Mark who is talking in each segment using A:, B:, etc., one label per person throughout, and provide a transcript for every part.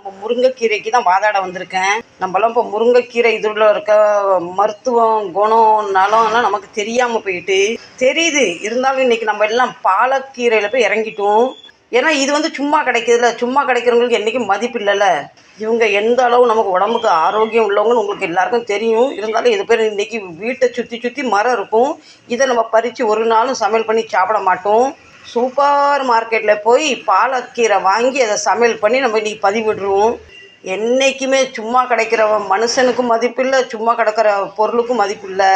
A: நம்ம முருங்கைக்கீரைக்கு தான் வாதாட வந்திருக்கேன். நம்மளாம் இப்போ முருங்கைக்கீரை இதில் இருக்க மருத்துவம் குணம் நலம்லாம் நமக்கு தெரியாமல் போயிட்டு தெரியுது. இருந்தாலும் இன்றைக்கி நம்ம எல்லாம் பாலக்கீரையில் போய் இறங்கிட்டோம். ஏன்னா இது சும்மா கிடைக்கிறதுல, சும்மா கிடைக்கிறவங்களுக்கு என்றைக்கும் மதிப்பு இல்லைல்ல. இவங்க எந்த அளவு நமக்கு உடம்புக்கு ஆரோக்கியம் உள்ளவங்கன்னு உங்களுக்கு எல்லாருக்கும் தெரியும். இருந்தாலும் இது பேர் இன்றைக்கி வீட்டை சுற்றி சுற்றி மரம் இருக்கும். இதை நம்ம பறித்து ஒரு நாளும் சமையல் பண்ணி சாப்பிட மாட்டோம். சூப்பர் மார்க்கெட்டில் போய் பாலக்கீரை வாங்கி அதை சமையல் பண்ணி நம்ம இன்றைக்கி பதிவிடுவோம். என்றைக்குமே சும்மா கிடைக்கிற மனுஷனுக்கும் மதிப்பு இல்லை, சும்மா கிடக்கிற பொருளுக்கும் மதிப்பு இல்லை.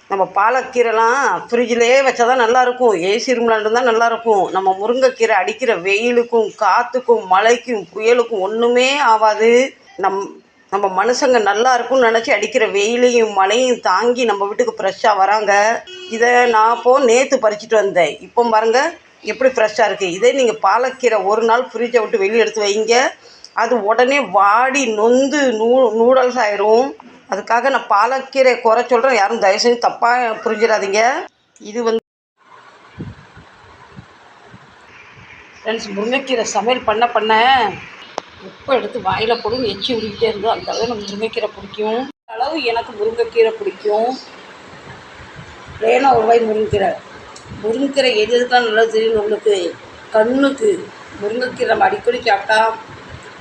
A: நம்ம பாலக்கீரைலாம் ஃப்ரிட்ஜிலே வச்சா தான் நல்லாயிருக்கும், ஏசி ரூமில் இருந்தால் நல்லாயிருக்கும். நம்ம முருங்கைக்கீரை அடிக்கிற வெயிலுக்கும் காற்றுக்கும் மழைக்கும் புயலுக்கும் ஒன்றுமே ஆகாது. நம்ம மனுஷங்க நல்லா இருக்கும்னு நினச்சி அடிக்கிற வெயிலையும் மழையும் தாங்கி நம்ம வீட்டுக்கு ஃப்ரெஷ்ஷாக வராங்க. இதை நான் நேற்று பறிச்சுட்டு வந்தேன். இப்போ பாருங்க எப்படி ஃப்ரெஷ்ஷாக இருக்குது. இதே நீங்கள் பாலக்கீரை ஒரு நாள் ஃப்ரிட்ஜை விட்டு வெளியே எடுத்து வைங்க, அது உடனே வாடி நொந்து நூடல்ஸ் ஆயிரும். அதுக்காக நான் பாலக்கீரை குறை சொல்கிறேன், யாரும் தயவு செஞ்சு தப்பாக புரிஞ்சிடாதீங்க. இது ஃப்ரெண்ட்ஸ், முருங்கைக்கீரை சமையல் பண்ண உப்பை எடுத்து வாயில் போடும் எச்சி விடிக்கிட்டே இருந்தோம். அந்த அளவு எனக்கு முருங்கைக்கீரை பிடிக்கும். அளவு எனக்கு முருங்கைக்கீரை பிடிக்கும். வேணாம் ஒரு வாய் முருங்கைக்கீரை எதுக்கெல்லாம் நல்லது தெரியும் உங்களுக்கு? கண்ணுக்கு முருங்கைக்கீரை நம்ம அடிக்கடி சாப்பிட்டா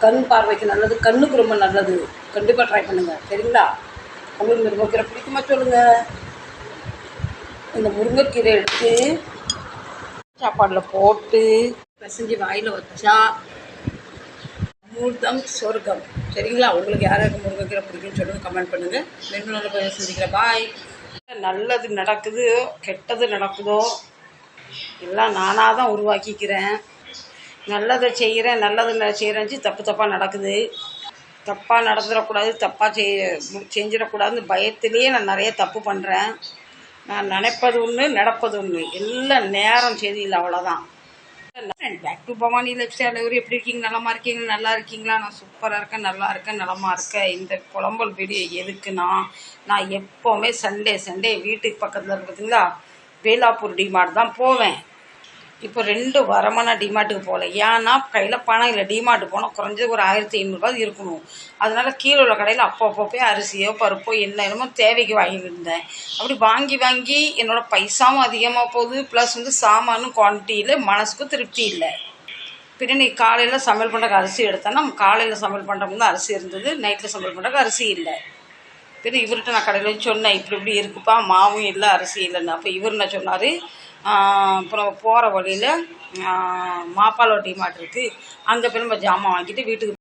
A: கண் பார்வைக்கு நல்லது, கண்ணுக்கு ரொம்ப நல்லது. கண்டிப்பாக ட்ரை பண்ணுங்கள், சரிங்களா? உங்களுக்கு முருங்கைக்கீரை பிடிக்குமா சொல்லுங்கள். இந்த முருங்கைக்கீரை எடுத்து சாப்பாடில் போட்டு பிசைஞ்சு வாயில் வச்சா அமிர்தம் சொர்க்கம், சரிங்களா? உங்களுக்கு யாராருக்கு முருங்கைக்கீரை பிடிக்குன்னு சொல்லுங்கள், கமெண்ட் பண்ணுங்கள். ரெண்டு நாள் போய் செஞ்சுக்கிறேன். பாய். நல்லது நடக்குது கெட்டது நடக்குதோ எல்லாம் நானாக தான் உருவாக்கிக்கிறேன். நல்லதை செய்கிறேன், நல்லது செய்கிறேன்னு தப்பாக நடக்குது. தப்பாக நடந்துடக்கூடாது, தப்பாக செஞ்சிடக்கூடாதுன்னு பயத்திலேயே நான் நிறைய தப்பு பண்ணுறேன். நான் நினைப்பது ஒன்று, நடப்பது ஒன்று, எல்லாம் நேரம் சரியில்லை, அவ்வளோதான். Back to Bhavani lifestyle. எப்படி இருக்கீங்க? நலமா இருக்கீங்க? நல்லா இருக்கீங்களா? நான் சூப்பராக இருக்கேன், நல்லா இருக்கேன், நலமா இருக்கேன். இந்த புலம்பல் வீடியோ எதுக்குன்னா, நான் எப்போவுமே சண்டே வீட்டுக்கு பக்கத்தில் இருக்கு பார்த்தீங்களா, வேலாப்பூர் டிமார்ட் தான் போவேன். இப்போ 2 வாரமாக நான் டிமார்ட்டுக்கு போகல. ஏன்னா கையில் பணம் இல்லை. டிமார்ட் போனால் குறைஞ்சது ஒரு 1500 இருக்கணும். அதனால் கீழே உள்ள கடையில் அப்பப்போ போய் அரிசியோ பருப்போ என்னமோ தேவைக்கு வாங்கிட்டு இருந்தேன். அப்படி வாங்கி என்னோடய பைசாவும் அதிகமாக போகுது. ப்ளஸ் சாமானும் குவான்டிட்டியில் மனசுக்கும் திருப்தி இல்லை. பின்ன நீ காலையில் சமையல் பண்ணுறக்கு அரிசி எடுத்தேன்னா, காலையில் சமையல் பண்ணுறவங்க தான் அரிசி இருந்தது, நைட்டில் சமையல் பண்ணுறக்கு அரிசி இல்லை. பின்ன இவர்கிட்ட நான் கடையில் வச்சு சொன்னேன், இப்படி இருக்குப்பா, மாவும் இல்லை அரிசி இல்லைன்னு. அப்போ இவர் என்ன சொன்னார், அப்புறம் போகிற வழியில் மாப்பாளோ டிமார்ட் இருக்குது, அங்கே போய் நம்ம ஜாமான் வாங்கிட்டு வீட்டுக்கு